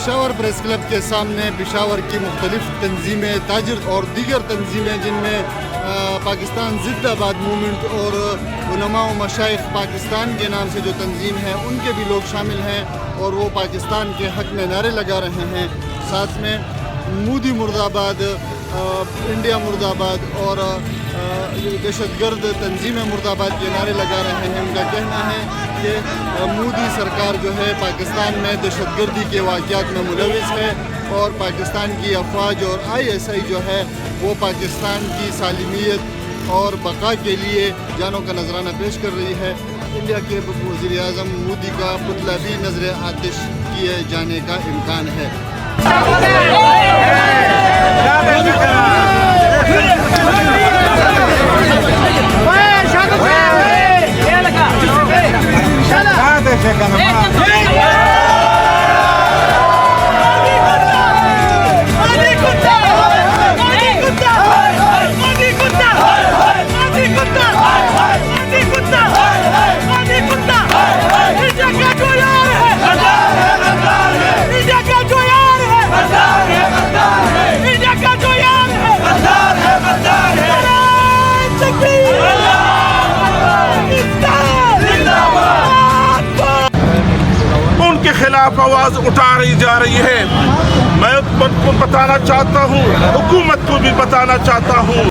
Peshawar press club کے سامنے پشاور کی مختلف تنظیمیں تاجر اور دیگر تنظیمیں جن میں پاکستان زندہ باد موومنٹ اور علماء و مشائخ پاکستان کے نام سے جو تنظیم ہے ان کے بھی لوگ شامل ہیں اور وہ پاکستان کے حق میں نعرے لگا رہے ہیں. ساتھ میں مودی مرد آباد، انڈیا مرد آباد اور دہشت گرد تنظیمیں مرد آباد کے نعرے لگا رہے ہیں. ان کا کہنا ہے کہ مودی سرکار جو ہے پاکستان میں دہشت گردی کے واقعات میں ملوث ہے اور پاکستان کی افواج اور ISI جو ہے وہ پاکستان کی سالمیت اور بقا کے لیے جانوں کا نذرانہ پیش کر رہی ہے. انڈیا کے وزیر اعظم مودی کا پتلا بھی نظر آتش کیے جانے کا امکان ہے. خلاف آواز اٹھائی جا رہی ہے. میں کو بتانا چاہتا ہوں، حکومت کو بھی بتانا چاہتا ہوں